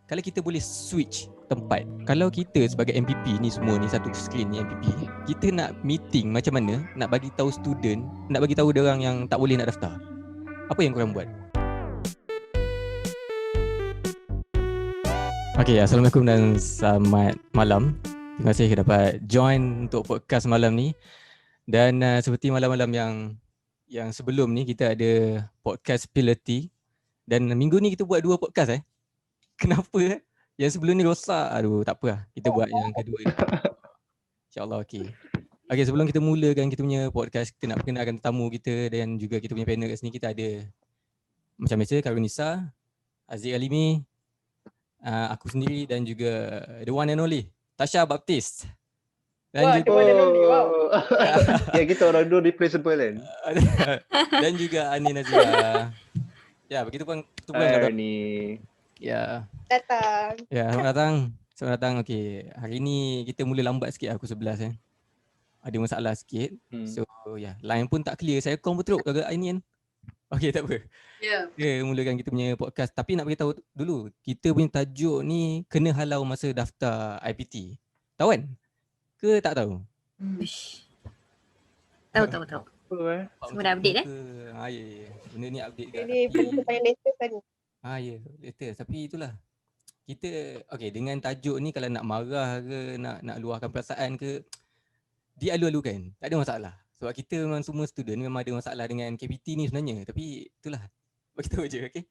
kalau kita boleh switch tempat, kalau kita sebagai MPP ni semua ni satu screen ni MPP, kita nak meeting macam mana, nak bagi tahu student, nak bagi tahu dia orang yang tak boleh nak daftar, apa yang korang buat? Okay, Assalamualaikum dan selamat malam. Terima kasih dapat join untuk podcast malam ni. Dan seperti malam-malam yang sebelum ni, kita ada podcast Pilati. Dan minggu ni kita buat 2 podcast Kenapa? Yang sebelum ni rosak. Aduh, tak apa lah. Kita buat yang kedua ni. InsyaAllah okey. Okay, sebelum kita mulakan kita punya podcast, kita nak perkenalkan tetamu kita dan juga kita punya panel kat sini. Kita ada macam biasa Karunisa, Aziz Alimi, aku sendiri dan juga the one and only Tasha Baptist. Dan juga Ya, kita orang dua replaceable kan. dan juga Ani Nazira. Ya, begitu pun Ani. Ya. Datang. Ya, selamat datang. Selamat datang. Okey, hari ni kita mula lambat sikit aku 11 Ada masalah sikit. So, line pun tak clear. Saya call betul agak ini kan. Okey, tak apa. Ya. Kita mulakan kita punya podcast. Tapi nak beritahu dulu, kita punya tajuk ni kena halau masa daftar IPT. Tahu kan? Ke tak tahu? Tahu. Semua dah update Ya. Benda ni update kat. Ini benda paling latest tadi. Ya, latest. Tapi itulah. Kita dengan tajuk ni kalau nak marah ke, nak luahkan perasaan ke, dialu-alukan. Tak ada masalah. Sebab kita memang semua student memang ada masalah dengan KPT ni sebenarnya. Tapi itulah. Bagi tahu je, okey.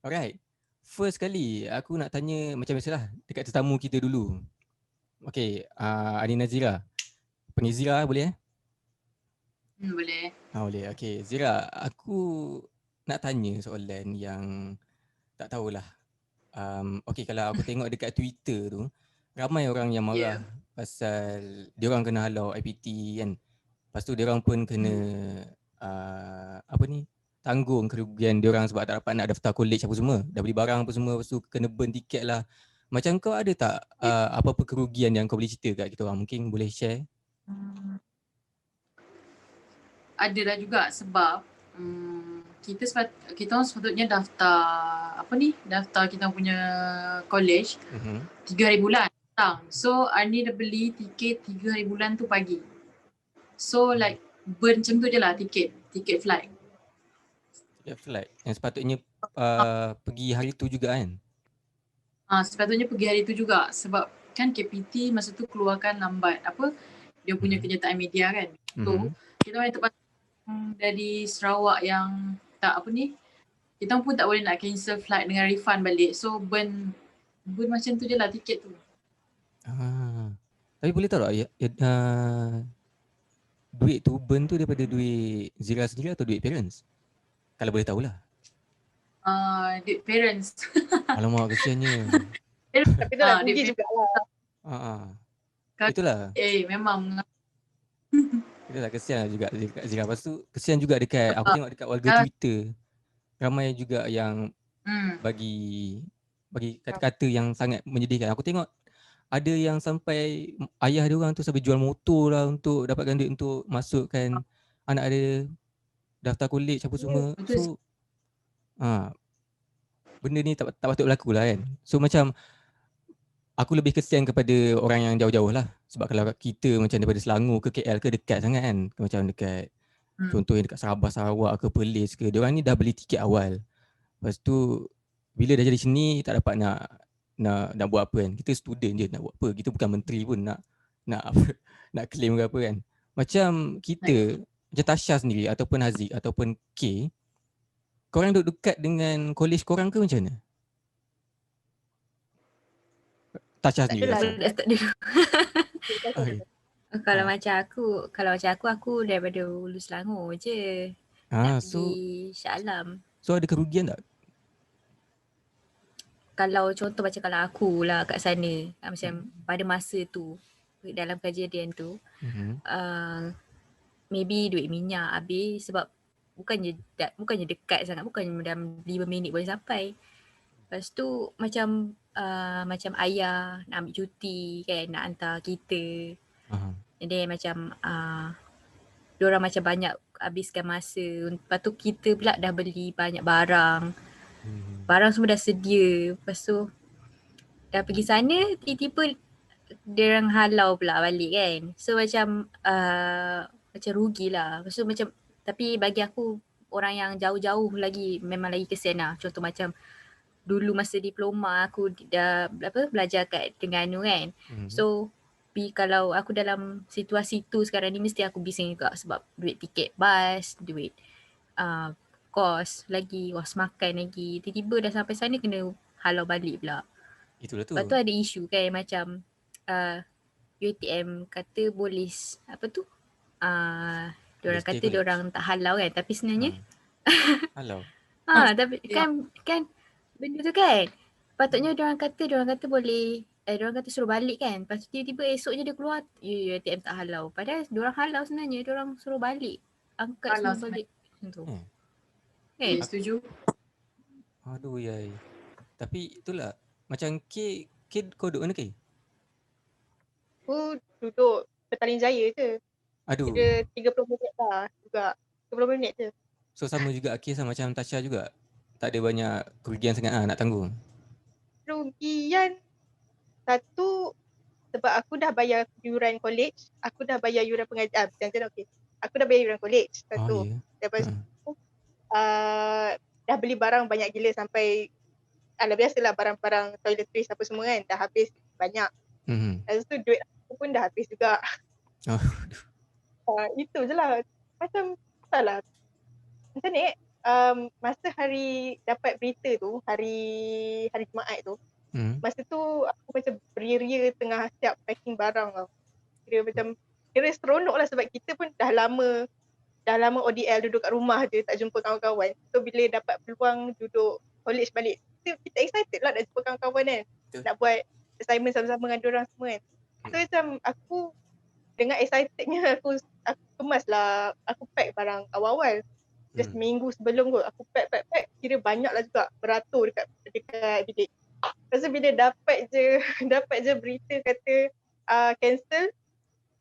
Alright. First kali aku nak tanya macam biasalah dekat tetamu kita dulu. Okey, Ani Nazira. Panggil Zira boleh Boleh. Boleh. Okey, Zira, aku nak tanya soalan yang tak tahulah. Okey, kalau aku tengok dekat Twitter tu, ramai orang yang marah pasal diorang kena halau IPT kan. Lepas tu diorang pun kena tanggung kerugian diorang sebab tak dapat nak daftar college apa semua. Dah beli barang apa semua, lepas tu kena burn tiket lah. Macam kau ada tak apa-apa kerugian yang kau boleh cerita kat kita orang? Mungkin boleh share? Adalah juga sebab kita orang sepatutnya daftar daftar kita punya college 3 hari bulan datang. So Ani dah beli tiket 3 hari bulan tu pagi. So like burn macam tu je lah tiket flight. Tiket flight yang sepatutnya pergi hari tu juga kan? Sepatutnya pergi hari tu juga sebab kan KPT masa tu keluarkan lambat dia punya kenyataan media kan. So kita orang terpaksa dari Sarawak yang kita pun tak boleh nak cancel flight dengan refund balik. So burn macam tu je lah tiket tu. Tapi boleh tahu tak duit tu burn tu daripada duit Zira sendiri atau duit parents? Kalau boleh tahulah. Duit parents. Alamak, kesiannya. Tapi tu lah rugi jugalah. Itulah. Memang. Itulah kesian juga dekat Zira. Lepas tu kesian juga dekat, aku tengok dekat warga Twitter. Ramai juga yang bagi kata-kata yang sangat menyedihkan. Aku tengok ada yang sampai ayah dia orang tu sampai jual motor lah untuk dapatkan duit untuk masukkan anak dia daftar college apa semua. So benda ni tak patut berlaku lah kan. So macam aku lebih kesian kepada orang yang jauh-jauh lah. Sebab kalau kita macam daripada Selangor ke KL ke dekat sangat kan. Macam dekat contohnya dekat Sabah, Sarawak ke Perlis ke. Diorang ni dah beli tiket awal. Lepas tu bila dah jadi sini tak dapat nak buat apa kan. Kita student je nak buat apa. Kita bukan menteri pun nak claim ke apa kan. Macam kita, macam Tasha sendiri ataupun Haziq ataupun K, korang duduk dekat dengan college korang ke macam mana? Tasha sendiri. Tak dulu. Okay. Kalau macam aku daripada Hulu Selangor je. Pergi Shah Alam. So ada kerugian tak? Kalau contoh macam kalau aku lah kat sana, macam pada masa tu dalam kejadian tu, maybe duit minyak habis sebab bukannya dekat sangat, bukan dalam 5 minit boleh sampai. Lepas tu macam ayah nak ambil cuti kan, nak hantar kita. And then macam diorang macam banyak habiskan masa. Lepas tu kita pula dah beli banyak barang. Barang semua dah sedia. Lepas tu dah pergi sana tiba-tiba dia orang halau pula balik kan. So macam macam rugilah. Lepas tu macam tapi bagi aku orang yang jauh-jauh lagi memang lagi kesian lah. Contoh macam dulu masa diploma aku dah belajar kat Terengganu kan. So kalau aku dalam situasi tu sekarang ni mesti aku bising juga sebab duit tiket bas, duit kos lagi, kos makan lagi. Tiba-tiba dah sampai sana kena halau balik pula. Itulah tu. Lepas tu ada isu kan macam UiTM kata boleh diorang kata stay diorang tak halau kan tapi sebenarnya halau. tapi kan benda tu kan patutnya diorang kata boleh diorang kata suruh balik kan. Lepas tu tiba-tiba esoknya dia keluar UiTM tak halau. Padahal diorang halau sebenarnya, diorang suruh balik. Angkat Halau semua balik. Macam tu. Ya, setuju. Aduh yai. Tapi itulah macam K kau duduk mana K? Aku duduk Petaling Jaya je. Aduh. Kira 30 minit lah juga. 30 minit je. So sama juga K sama macam Tasha juga. Tak ada banyak kerugian sangat nak tanggung. Kerugian satu sebab aku dah bayar yuran college, aku dah bayar yuran pengajian. Macam okey. Aku dah bayar yuran college satu. Lepas tu dah beli barang banyak gila sampai biasalah barang-barang toiletries apa semua kan dah habis banyak. Lepas tu duit aku pun dah habis juga. Itu je lah. Macam salah. Macam ni masa hari dapat berita tu, hari Jumaat tu, masa tu aku macam beria-ria tengah siap packing barang tau. Kira seronok lah sebab kita pun dah lama ODL duduk kat rumah je tak jumpa kawan-kawan. So bila dapat peluang duduk college balik, kita excited lah nak jumpa kawan-kawan kan. Nak buat assignment sama-sama dengan diorang semua kan. So macam aku dengan excitednya aku kemas lah, aku pack barang awal-awal. Just minggu sebelum kot aku pack kira banyak lah juga beratur dekat bilik. Lepas tu bila dapat je berita kata cancel,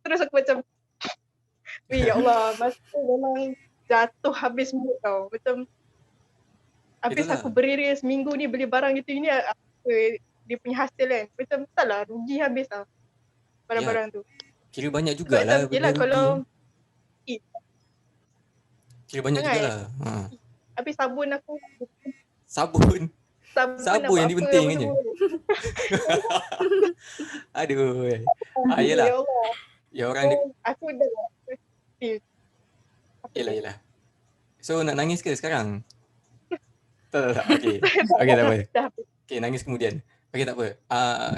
terus aku macam ya Allah, masa tu memang jatuh habis mood tau. Macam habis aku beriria seminggu ni beli barang ini apa dia punya hasil kan. Macam tak lah, rugi habis lah barang-barang tu. Kira banyak jugalah benda rugi. Kalau kira banyak jugalah. Habis sabun aku. Sabun yang penting kan je. Aduh. Yelah. Ya orang aku dah Yelah. So nak nangis ke sekarang? Tak. Okay tak apa. Okay, nangis kemudian. Okay, tak apa.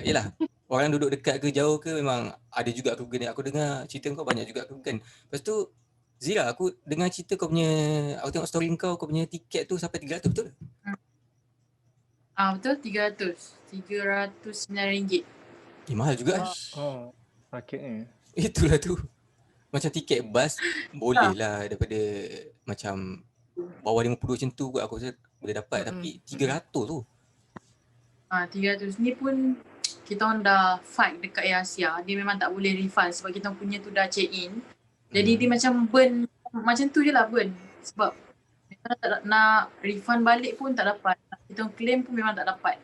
Yelah. Orang duduk dekat ke jauh ke memang ada juga kerugian. Aku dengar cerita kau banyak juga kerugian. Lepas tu Zira, aku dengar cerita aku tengok story kau punya tiket tu sampai 300 betul? Betul, 309 ringgit. Mahal juga. Raketnya. Itulah tu. Macam tiket bas boleh lah daripada macam bawah 50 macam tu kot aku rasa boleh dapat. Tapi 300 tu. 300 ni pun kita orang dah fight dekat Asia. Dia memang tak boleh refund sebab kita punya tu dah check in. Jadi dia macam burn, macam tu je lah burn. Sebab kita tak nak refund balik pun tak dapat. Kita claim pun memang tak dapat.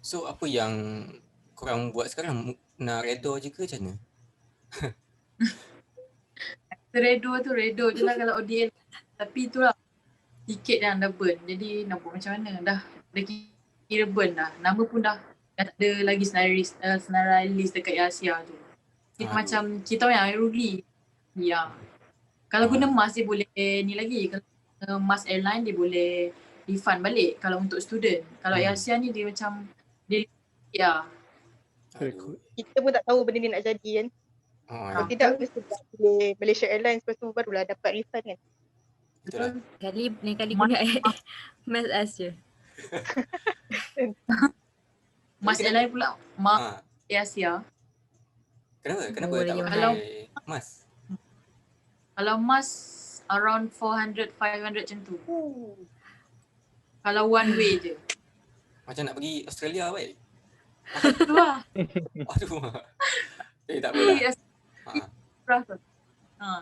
So apa yang korang buat sekarang? Nak redor je ke macam mana? Redor je lah kalau ODL. Tapi itulah tiket yang dah burn. Jadi nak buat macam mana? Dah kira burn dah. Nama pun dah tak ada lagi senarai list dekat Asia tu. Macam kita orang yang rugi. Ya. Kalau guna mas dia boleh ni lagi. Kalau mas airline dia boleh refund balik kalau untuk student. Kalau Asia ni dia macam dia kita pun tak tahu benda ni nak jadi kan. Kalau tidak mesti boleh Malaysia Airlines lepas tu barulah dapat refund kan. Betul. Lain kali guna mas as je. Mas airline pula Asia. Kenapa tak pakai mas? Kalau mas around 400-500 macam tu. Kalau one way je. Macam nak pergi Australia baik. Tu lah. Aduh. Tak apa lah.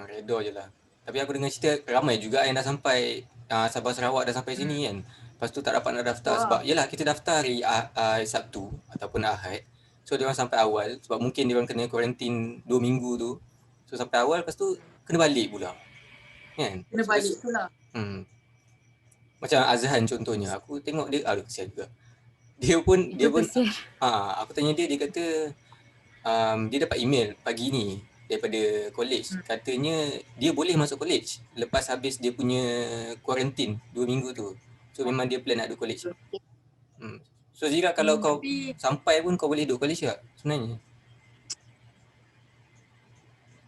Redor je lah. Tapi aku dengar cerita ramai juga yang dah sampai Sabah Sarawak dah sampai sini kan. Lepas tu tak dapat nak daftar sebab yelah kita daftar hari Sabtu ataupun Ahad. So diorang sampai awal sebab mungkin diorang kena kuarantin 2 minggu tu. So sampai awal lepas tu kena balik pula. Kan? Kena balik pula. Macam Azhan contohnya, aku tengok dia, kesian juga. Dia pun aku tanya dia kata dia dapat email pagi ni daripada college. Katanya dia boleh masuk college lepas habis dia punya kuarantin 2 minggu tu. So memang dia plan nak duduk college. So Zira, kalau kau sampai pun kau boleh duduk college tak sebenarnya?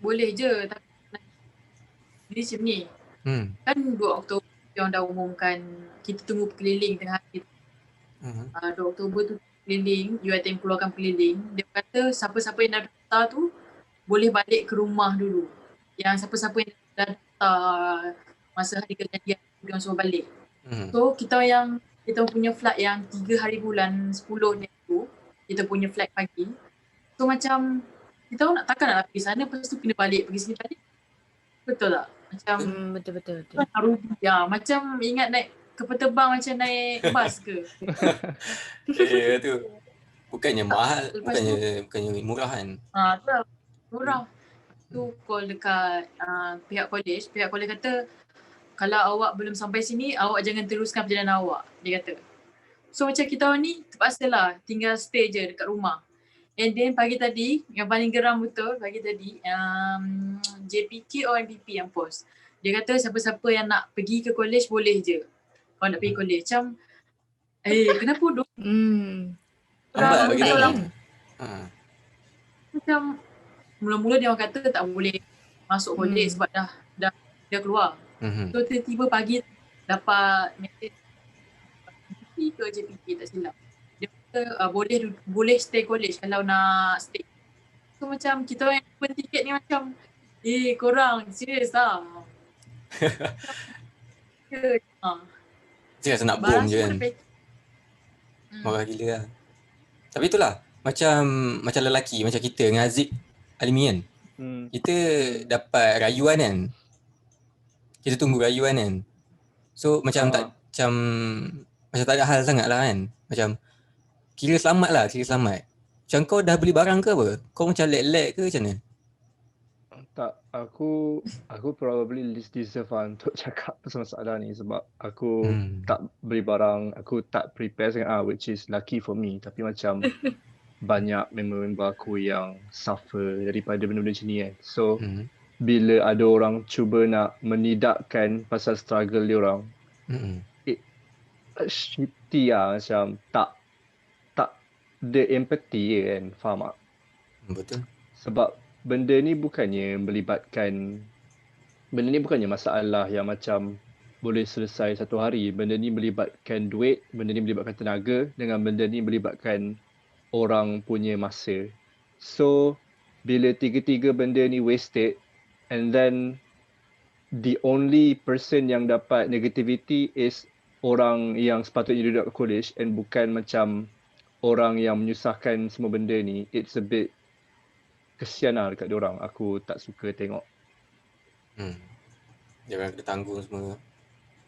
Boleh je, tapi jadi macam ni. Kan 2 Oktober yang dah umumkan kita tunggu keliling tengah hari. 2 Oktober tu keliling, UiTM keluarkan keliling. Dia kata siapa-siapa yang dah daftar tu boleh balik ke rumah dulu. Yang siapa-siapa yang dah daftar masa hari kejadian dia suruh balik. So kita punya flight yang 3 hari bulan 10 ni tu, kita punya flight pagi. So macam kita nak takkan nak pergi sana lepas tu kena balik pergi sini balik. Betul tak? Macam betul. Ya, macam ingat naik kapal terbang macam naik bas ke? Ya tu. Bukannya mahal, bukannya murah kan? Tu murah. Tu call dekat pihak college kata kalau awak belum sampai sini, awak jangan teruskan perjalanan awak, dia kata. So macam kita ni terpaksalah tinggal stay je dekat rumah. And then pagi tadi, yang paling geram betul pagi tadi, JPK or MPP yang post. Dia kata siapa-siapa yang nak pergi ke college boleh je. Kalau nak pergi college. Macam, kenapa duduk? Lambat bagi orang. Macam, mula-mula dia orang kata tak boleh masuk college sebab dah keluar. So tiba-tiba pagi dapat mesej ke JPK tak silap. Dia kata boleh stay college kalau nak stay. So macam kita yang open tiket ni macam korang serius lah. Dia rasa nak bom je kan. Marah gila lah. Tapi itulah macam lelaki macam kita dengan Aziz Alimi kan. Kita dapat rayuan kan. Kita tunggu rayuan kan. So macam tak ada hal sangat lah kan. Macam kira selamat. Macam kau dah beli barang ke apa? Kau macam lag ke macam mana? Tak, aku probably deserve untuk cakap pasal masalah ni sebab aku tak beli barang, aku tak prepare sangat which is lucky for me. Tapi macam banyak member aku yang suffer daripada benda-benda macam ni kan. So bila ada orang cuba nak menidakkan pasal struggle dia orang, shitty lah, macam tak ada empathy kan, faham tak? Betul. Sebab benda ni bukannya masalah yang macam boleh selesai satu hari. Benda ni melibatkan duit, benda ni melibatkan tenaga, dengan benda ni melibatkan orang punya masa. So bila tiga-tiga benda ni wasted, and then the only person yang dapat negativity is orang yang sepatutnya duduk kat college and bukan macam orang yang menyusahkan semua benda ni. It's a bit kesian lah dekat diorang. Aku tak suka tengok. Diorang kena tanggung semua.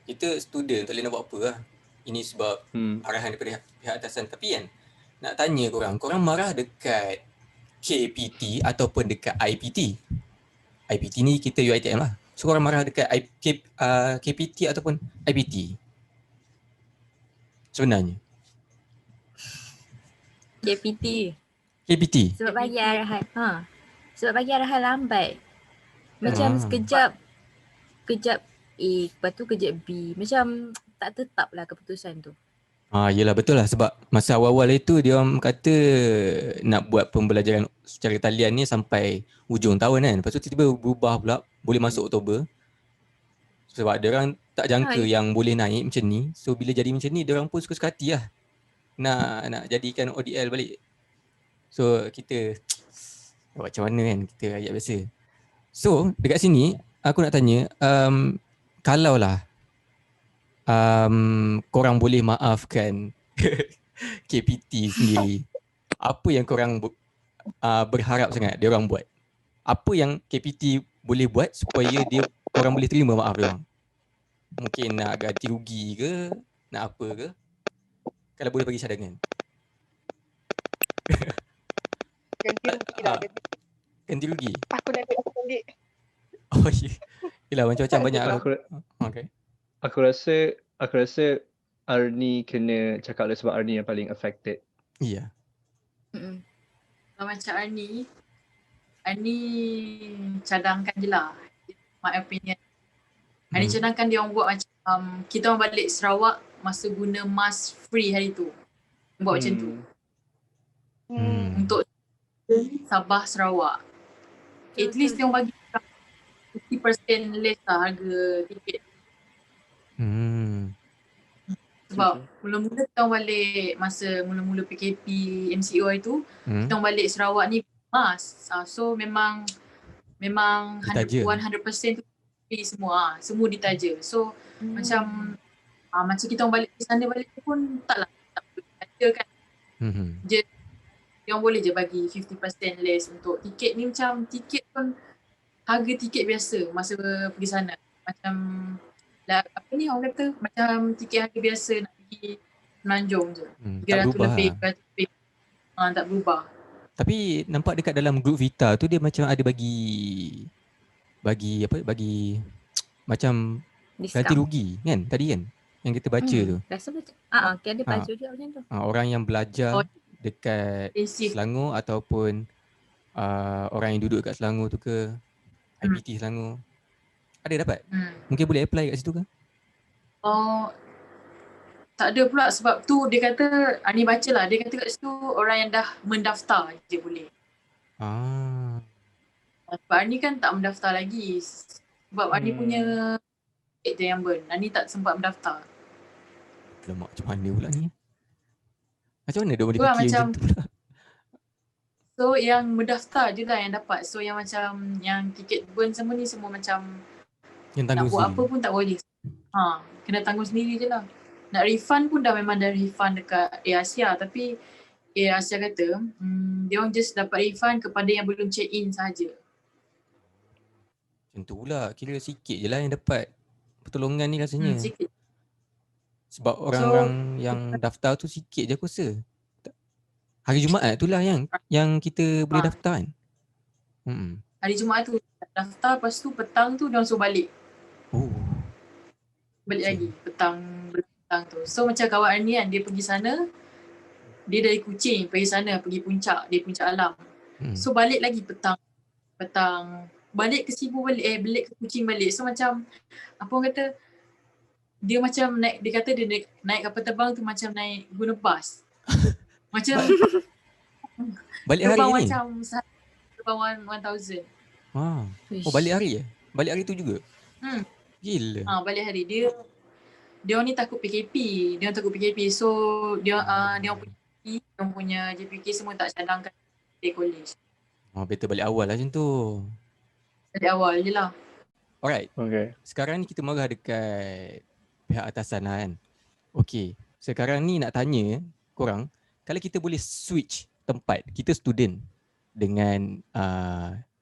Kita student tak boleh nak buat apa lah. Ini sebab arahan daripada pihak atasan. Tapi kan nak tanya korang marah dekat KPT ataupun dekat IPT? IPT ni kita UiTM lah. So korang marah dekat KPT ataupun IPT? Sebenarnya KPT. Sebab bagi arahan lambat. Macam sekejap A, lepas tu kejap B. Macam tak tetap lah keputusan tu. Yelah betul lah sebab masa awal-awal itu dia orang kata nak buat pembelajaran secara talian ni sampai hujung tahun kan. Lepas tu tiba-tiba berubah pula boleh masuk Oktober. Sebab dia orang tak jangka yang boleh naik macam ni. So bila jadi macam ni dia orang pun suka-suka hati lah nak jadikan ODL balik. So kita macam mana kan, kita rakyat biasa. So dekat sini aku nak tanya, kalau lah korang boleh maafkan KPT sendiri, apa yang korang berharap sangat dia orang buat? Apa yang KPT boleh buat supaya korang boleh terima maaf dia orang? Mungkin nak ganti rugi ke nak apa ke? Kalau boleh bagi cadangan. Ganti rugi lah. Ganti rugi. Aku nak duit aku balik. Oh ya. Yelah macam-macam banyak lah. Aku Okay. aku rasa Arni kena cakap lah sebab Arni yang paling affected. Iya. Kalau macam Arni cadangkan je lah. My opinion. Arni cadangkan dia orang buat macam kita orang balik Sarawak masa guna mask free hari tu. Buat macam tu. Untuk Sabah Sarawak. At least dia orang bagi 50% less lah harga tiket. Sebab mula-mula kita orang balik masa mula-mula PKP MCO itu, kita orang balik Sarawak ni mask. So memang Ditaja. 100% tu free semua. Semua ditaja. So macam kita orang balik di sana balik pun tak perlu ditaja kan. Dia orang boleh je bagi 50% less untuk tiket ni. Macam tiket pun harga tiket biasa masa pergi sana. Macam apa ni orang kata macam tiket harga biasa nak pergi Semenanjung je. 300 lebih, 400 lebih. Tak berubah. Tapi nampak dekat dalam group Vita tu dia macam ada bagi macam ganti rugi kan tadi kan yang kita baca tu. Rasa macam ada baca juga macam tu. Orang yang belajar dekat Selangor ataupun orang yang duduk kat Selangor tu ke IPT Selangor ada dapat? Mungkin boleh apply kat situ ke? Tak ada pula sebab tu dia kata, Ani baca lah, dia kata kat situ orang yang dah mendaftar je boleh. Sebab Ani kan tak mendaftar lagi. Sebab Ani punya tiket je yang burn. Ani tak sempat mendaftar. Lemak macam mana pula ni? Macam mana dia boleh fikir macam tu pula? So yang mendaftar je lah yang dapat. So yang macam yang tiket burn semua ni semua macam yang tanggung nak buat sendiri. apa pun tak boleh. Kena tanggung sendiri je lah. Nak refund pun dah memang dah refund dekat Air Asia, tapi Air Asia kata dia orang just dapat refund kepada yang belum check in sahaja. Macam tu pula, kira sikit je lah yang dapat pertolongan ni rasanya. Sikit. Sebab orang-orang yang daftar tu sikit je aku rasa. Hari Jumaat tu lah yang kita boleh daftar kan. Hari Jumaat tu daftar, lepas tu petang tu dia orang suruh balik. Balik lagi petang tu. So macam kawan Arni kan, dia pergi sana, dia dari Kuching pergi sana, pergi puncak, dia Puncak Alam. So balik lagi petang, balik ke Sibu balik, balik ke Kuching balik. So macam, apa orang kata, dia macam naik, dia kata dia naik kapal terbang tu macam naik guna bas. Macam balik hari ni? Macam terbang 1,000. Balik hari Balik hari tu juga? Gila. Balik hari. Dia orang ni takut PKP. So dia orang punya JPK semua tak cadangkan di college. Better balik awal lah macam tu. Balik awal je lah. Alright. Okay. Sekarang ni kita marah dekat pihak atasan lah kan. Okay. Sekarang ni nak tanya korang, kalau kita boleh switch tempat, kita student dengan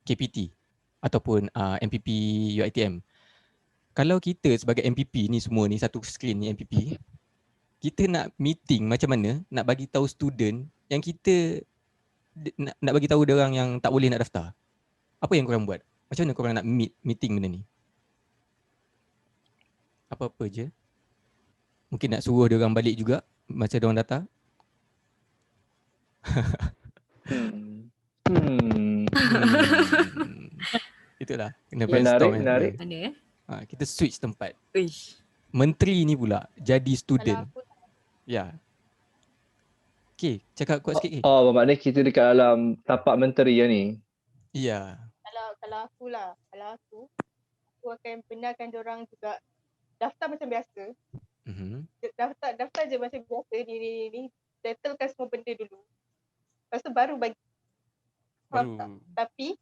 KPT ataupun MPP UiTM. Kalau kita sebagai MPP ni semua ni, satu screen ni MPP, kita nak meeting macam mana, nak bagi tahu student yang kita nak bagi tahu dia orang yang tak boleh nak daftar. Apa yang korang buat? Macam mana korang nak meeting benda ni? Apa-apa je. Mungkin nak suruh dia orang balik juga masa dia orang datang. Itulah. Kena brainstorm. Menarik. Kita switch tempat. Menteri ni pula jadi student. Ya. Okay, cakap kuat sikit. Maknanya kita dekat dalam tapak menteri lah ni. Ya. Kalau aku akan benarkan diorang juga daftar macam biasa. Daftar je macam biasa ni. Settlekan semua benda dulu. Lepas tu baru bagi. Tapi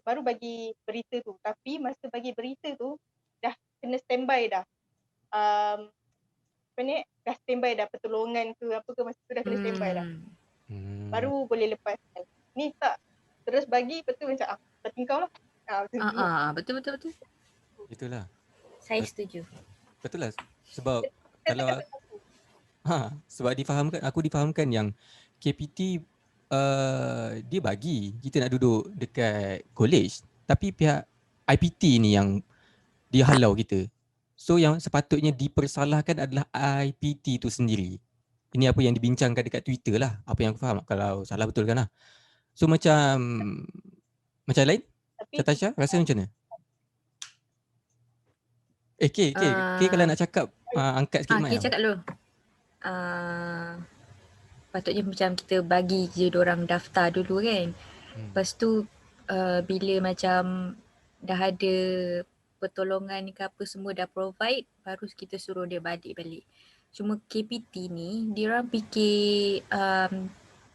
baru bagi berita tu. Tapi masa bagi berita tu dah kena standby dah. Dah standby dah pertolongan ke apa ke, masa tu dah kena standby dah. Baru boleh lepaskan. Ni tak terus bagi, lepas tu macam bertingkau lah. Betul. Itulah. Saya setuju. Betul lah. Sebab kalau sebab aku difahamkan yang KPT dia bagi kita nak duduk dekat college, tapi pihak IPT ni yang dia halau kita. So yang sepatutnya dipersalahkan adalah IPT tu sendiri. Ini apa yang dibincangkan dekat Twitter lah, apa yang aku faham. Kalau salah betulkan lah. So macam lain? Tapi Tasha rasa macam mana? K kalau nak cakap angkat sikit mic. K cakap dulu. Patutnya macam kita bagi je diorang daftar dulu kan. Lepas tu bila macam dah ada pertolongan ke apa semua dah provide, baru kita suruh dia balik. Cuma KPT ni diorang fikir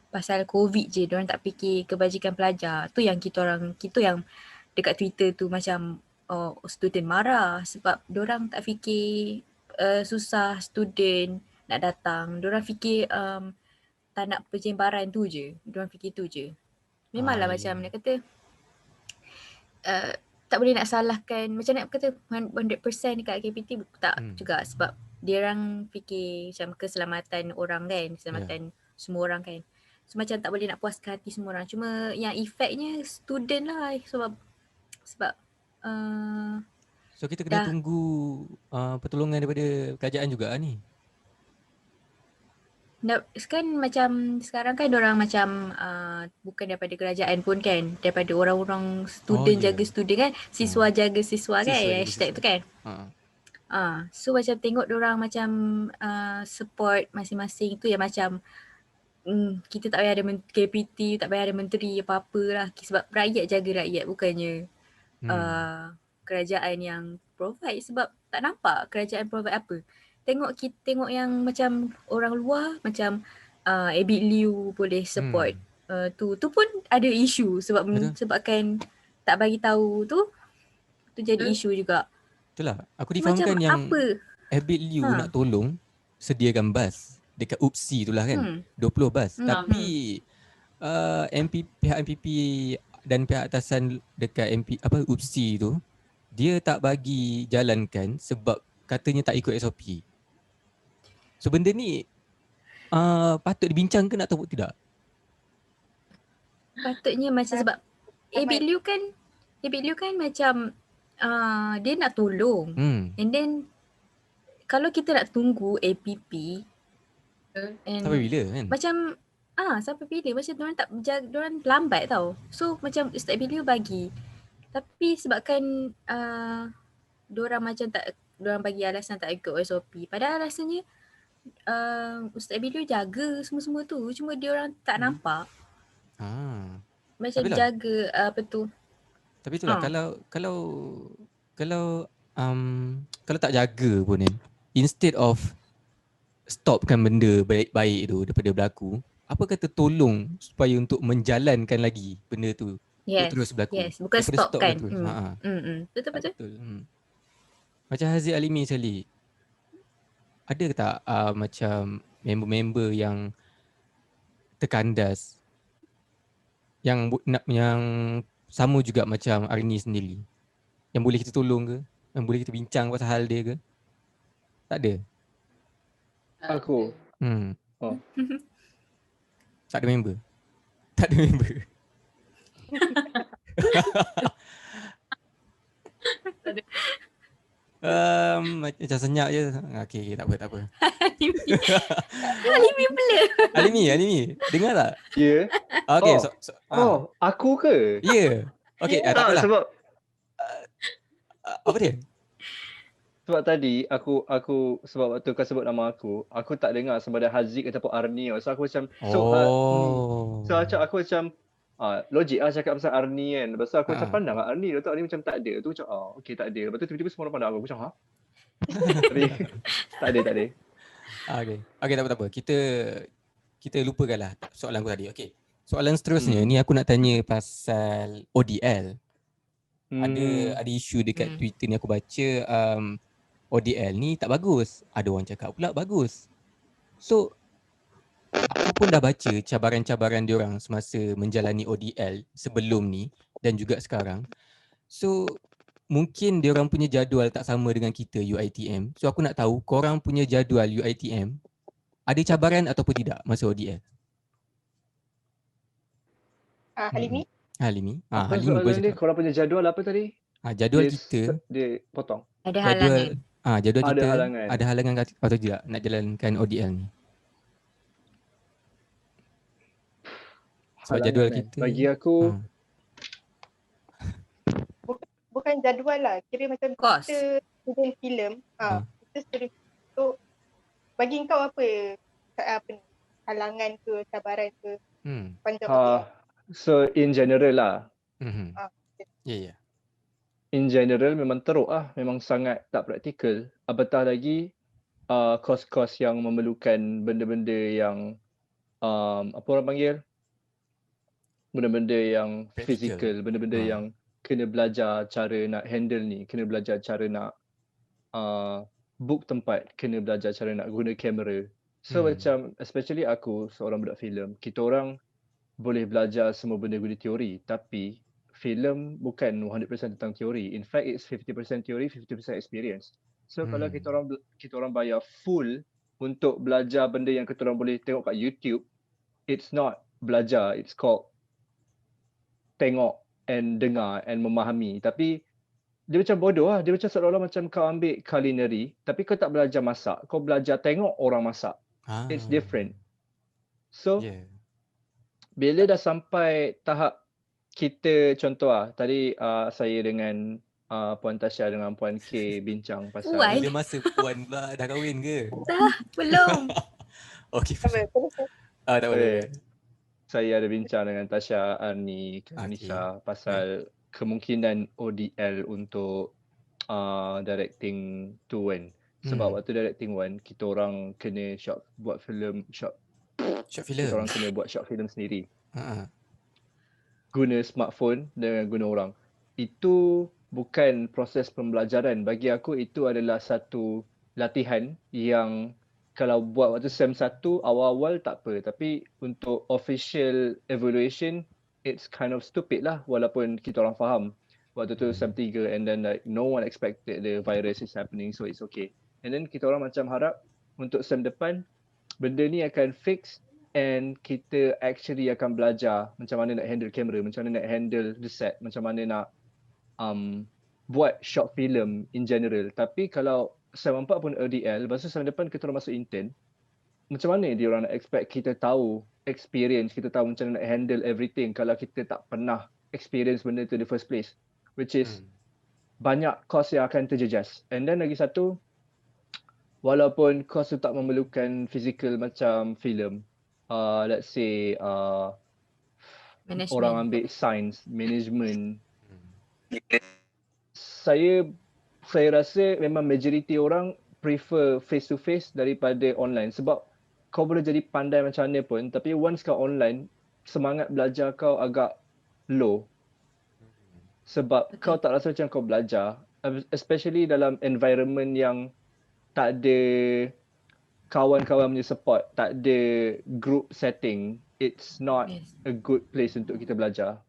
pasal COVID je, diorang tak fikir kebajikan pelajar. Tu yang kita yang dekat Twitter tu macam student marah sebab diorang tak fikir susah student nak datang. Diorang fikir tak nak perjembaran tu je. Diorang fikir tu je. Memanglah macam nak kata tak boleh nak salahkan, macam nak kata 100% dekat KPT tak juga, sebab diorang fikir macam keselamatan orang kan, keselamatan semua orang kan. So macam tak boleh nak puaskan hati semua orang. Cuma yang efeknya student lah sebab so kita kena tunggu pertolongan daripada kerajaan juga ni. Kan macam sekarang kan diorang macam bukan daripada kerajaan pun kan, daripada orang-orang student jaga student kan, siswa jaga siswa kan, hashtag tu kan. So macam tengok diorang macam support masing-masing tu yang macam kita tak payah ada KPT, tak payah ada menteri apa-apa lah, sebab rakyat jaga rakyat, bukannya kerajaan yang provide. Sebab tak nampak kerajaan provide apa. Tengok yang macam orang luar macam Abid Liu boleh support tu pun ada isu sebabkan tak bagi tahu tu jadi isu juga. Itulah aku difahamkan macam yang apa? Abid Liu nak tolong sediakan bas dekat UPSI tu lah kan, 20 bas. Tapi pihak MPP dan pihak atasan dekat UPSI tu dia tak bagi jalankan sebab katanya tak ikut SOP. So benda ni patut dibincangkan atau tidak? Patutnya macam sebab Abid Liu kan macam dia nak tolong. And then kalau kita nak tunggu APP sampai bila kan? Macam sampai bila? Macam diorang lambat tau. So macam Ustaz Abid Liu bagi. Tapi sebabkan diorang macam tak, diorang bagi alasan tak ikut SOP. Padahal rasanya Ustaz Abid Liu jaga semua-semua tu. Cuma diorang tak nampak. Macam Tapilah, jaga apa tu. Tapi itulah kalau tak jaga pun kan, instead of stopkan benda baik-baik tu daripada berlaku, apa kata tolong supaya untuk menjalankan lagi benda tu terus berlaku. Yes, bukan stop kan. Betul. Macam Haziq Alimi sekali, ada ke tak macam member-member yang terkandas yang sama juga macam Arni sendiri, yang boleh kita tolong ke, yang boleh kita bincang pasal hal dia ke? Tak ada? Aku Tak ada member? Tak ada member? Macam senyap je. Okay, tak apa. Alimi pula. Alimi, dengar tak? Ya. Okay, aku ke? Ya. Okay, tak apalah. Sebab apa dia? Sebab tadi aku sebab waktu kau sebut nama aku tak dengar sama ada Haziq ataupun Arni. So aku macam aku macam logik lah cakap pasal Arni kan. Lepas tu aku macam pandang Arni, lepas tu Arni macam tak ada. Tu macam okey tak ada. Lepas tu tiba-tiba semua orang pandang aku macam Tapi tak ada. Okay, tak apa. Kita lupakanlah soalan aku tadi. Okay. Soalan seterusnya ni aku nak tanya pasal ODL. Ada isu dekat Twitter ni aku baca, ODL ni tak bagus. Ada orang cakap pula bagus. So aku pun dah baca cabaran-cabaran diorang semasa menjalani ODL sebelum ni dan juga sekarang. So mungkin dia orang punya jadual tak sama dengan kita UiTM. So aku nak tahu korang punya jadual UiTM ada cabaran ataupun tidak masa ODL? Halimi? Halimi. Apa Halimi boleh soalan dia? cakap. Korang punya jadual apa tadi? Jadual kita, Dia potong. Ada jadual halangan. jadual Ada kita halangan. ada halangan atau tidak nak jalankan ODL ni? Sebab jadual Halangan, kita bagi aku Bukan jadual lah. Kira macam Course. kita student filem. Kita student so bagi kau apa ni? Halangan ke, cabaran ke, panjang ODL? So in general lah. Ya. In general memang teruk lah. Memang sangat tak praktikal. Apatah lagi kos-kos yang memerlukan benda-benda yang apa orang panggil? Benda-benda yang fizikal, benda-benda yang kena belajar cara nak handle ni, kena belajar cara nak book tempat, kena belajar cara nak guna kamera. So macam especially aku seorang budak filem, kita orang boleh belajar semua benda guna teori, tapi filem bukan 100% tentang teori. In fact it's 50% teori, 50% experience. So kalau kita orang bayar full untuk belajar benda yang kita orang boleh tengok kat YouTube, it's not belajar, it's called tengok and dengar and memahami. Tapi dia macam bodoh lah. Dia macam seolah-olah macam kau ambil culinary tapi kau tak belajar masak. Kau belajar tengok orang masak. It's different. So bila dah sampai tahap kita, contoh lah, tadi saya dengan Puan Tasha dengan Puan K bincang pasal Bila masa Puan pula dah kahwin ke? Dah, belum. Okey. Tak boleh. Saya ada bincang dengan Tasha, Arni, Anissa pasal kemungkinan ODL untuk directing 2 kan. Sebab waktu directing 1 kita orang kena buat filem short film. Kita orang kena buat short film sendiri. Guna smartphone dengan guna orang. Itu bukan proses pembelajaran. Bagi aku itu adalah satu latihan yang kalau buat waktu SEM 1 awal-awal tak apa, tapi untuk official evaluation it's kind of stupid lah, walaupun kita orang faham waktu tu SEM 3 and then like no one expected the virus is happening, so it's okay. And then kita orang macam harap untuk SEM depan benda ni akan fix and kita actually akan belajar macam mana nak handle kamera, macam mana nak handle the set, macam mana nak buat short film in general. Tapi kalau SEM 4 pun ODL, lepas tu SEM depan kita orang masuk intern, macam mana dia orang nak expect kita tahu experience, kita tahu macam mana nak handle everything kalau kita tak pernah experience benda tu in the first place, which is banyak cost yang akan terjejas. And then lagi satu, walaupun cost tu tak memerlukan physical macam filem, let's say orang ambil science, management, saya rasa memang majority orang prefer face to face daripada online, sebab kau boleh jadi pandai macam mana pun tapi once kau online, semangat belajar kau agak low sebab kau tak rasa macam kau belajar, especially dalam environment yang tak ada kawan-kawan punya support, tak ada group setting. It's not a good place untuk kita belajar.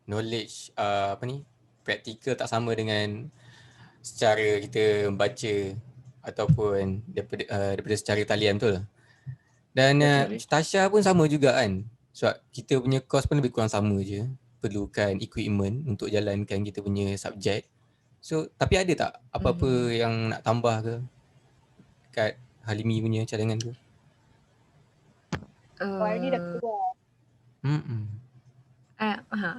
Knowledge praktikal tak sama dengan secara kita baca ataupun daripada secara talian, betul. Dan Tasha pun sama juga kan. Sebab kita punya course pun lebih kurang sama je. Perlukan equipment untuk jalankan kita punya subjek. So tapi ada tak apa-apa yang nak tambah ke kat Halimi punya cadangan tu? Arni dah keluar.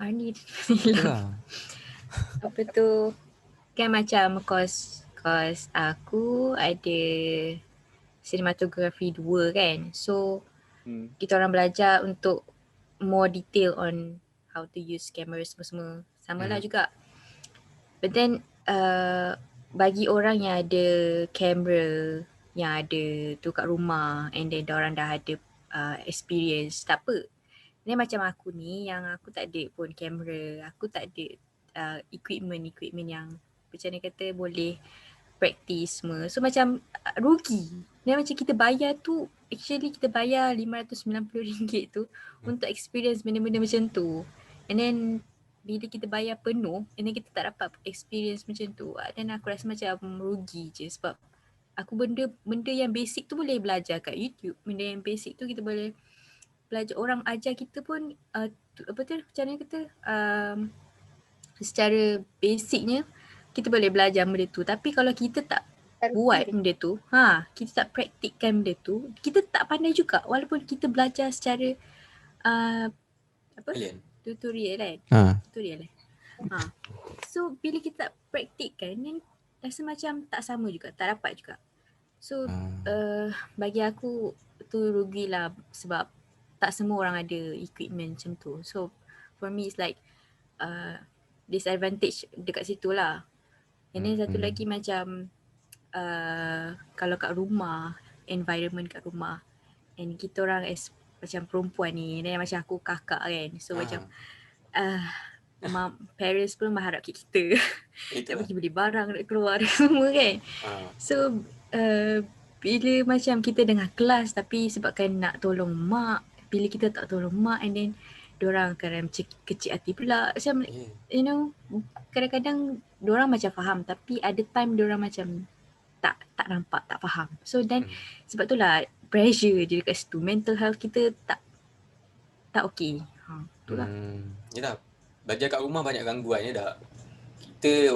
Arni hilang. Apa tu, kan macam course aku ada cinematography 2 kan. So kita orang belajar untuk more detail on how to use camera semua sama lah juga. But then bagi orang yang ada kamera yang ada tu kat rumah and then diorang dah ada experience, tak apa. Ni macam aku ni yang aku tak ada pun kamera, aku tak ada equipment yang macam ni kata boleh practice semua. So macam rugi. Ni macam kita bayar tu, actually kita bayar RM590 tu untuk experience benda-benda macam tu. And then bila kita bayar penuh and then kita tak dapat experience macam tu, dan aku rasa macam rugi je sebab aku benda yang basic tu boleh belajar kat YouTube. Benda yang basic tu kita boleh belajar, orang ajar kita pun macam mana kata, secara basicnya kita boleh belajar benda tu. Tapi kalau kita tak buat benda tu, kita tak praktikkan benda tu, kita tak pandai juga walaupun kita belajar secara tutorial kan. Tutorial so bila kita tak praktikkan ni rasa macam tak sama juga, tak dapat juga. So bagi aku tu rugilah sebab tak semua orang ada equipment macam tu. So for me it's like disadvantage dekat situ lah. And then satu lagi macam kalau kat rumah, environment kat rumah, and kita orang as macam perempuan ni, dan macam aku kakak kan, so macam parents pun mengharap kita nak pergi beli barang, nak keluar semua kan. So bila macam kita dengar kelas tapi sebabkan nak tolong mak, bila kita tak tolong mak and then diorang kadang kecil hati pula, macam you know, kadang-kadang diorang macam faham tapi ada time diorang macam tak nampak, tak faham. So then sebab itulah pressure je dekat situ, mental health kita tak okey. Itulah. Yalah, belajar kat rumah banyak gangguan je dah. Kita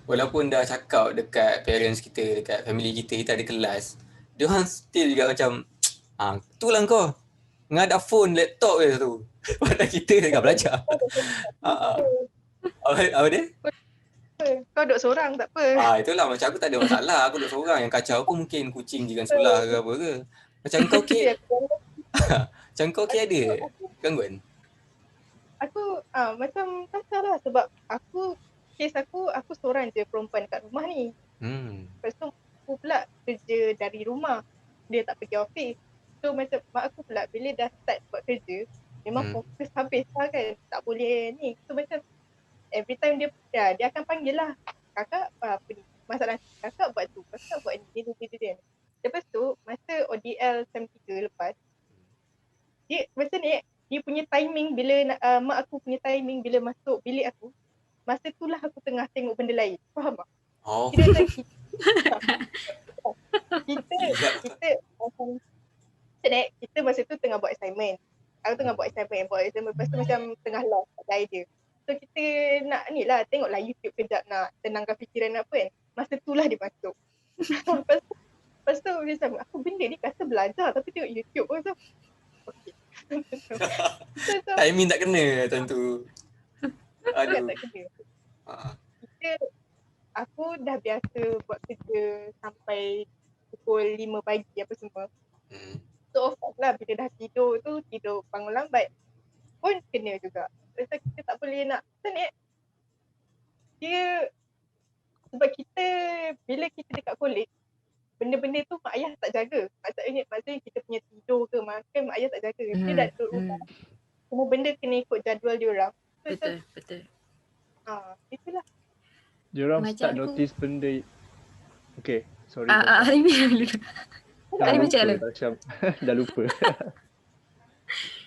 walaupun dah cakap dekat parents kita, dekat family kita ada kelas, diorang still juga macam itulah kau ngadak phone, laptop je tu. Padahal kita tengah belajar. Apa dia? Kau duduk seorang tak apa. Itulah macam aku tak ada masalah. Aku duduk seorang, yang kacau aku mungkin kucing jiran sebelah ke apa ke. Macam kau macam kau ada gangguan? Aku macam kacau lah sebab kes aku seorang je perempuan kat rumah ni. Lepas tu aku pula kerja dari rumah. Dia tak pergi office. So macam mak aku pula bila dah start buat kerja, memang fokus habis lah kan. Tak boleh ni. So macam every time dia akan panggil lah. Kakak apa ni? Masalah kakak buat tu. Kakak buat ni. Dia. Lepas tu masa ODL SEM 3 lepas, dia macam ni, dia punya timing bila mak aku punya timing bila masuk bilik aku, masa tu lah aku tengah tengok benda lain. Faham tak? Kita masa tu tengah buat assignment. Aku tengah buat assignment. Lepas tu macam tengah lost, tak ada idea. So kita nak ni lah, tengoklah YouTube kejap nak tenangkan fikiran apa kan. Masa tu lah dia masuk. Lepas tu macam aku benda ni kata belajar tapi tengok YouTube pun tu. Okay. Timing tak kena tentu. Aduh. Tak kena. Aku dah biasa buat kerja sampai pukul 5 pagi apa semua. So of course lah bila dah tidur bangun lambat pun kena juga. Sebab kita tak boleh nak ni. Dia sebab kita bila kita dekat kolej, benda-benda tu mak ayah tak jaga. Maksudnya kita punya tidur ke makan mak ayah tak jaga. Dia dah duduk rumah. Semua benda kena ikut jadual diorang. Betul. Itulah. Diorang start notice benda. Okay, sorry. Hari macam mana? Dah lupa.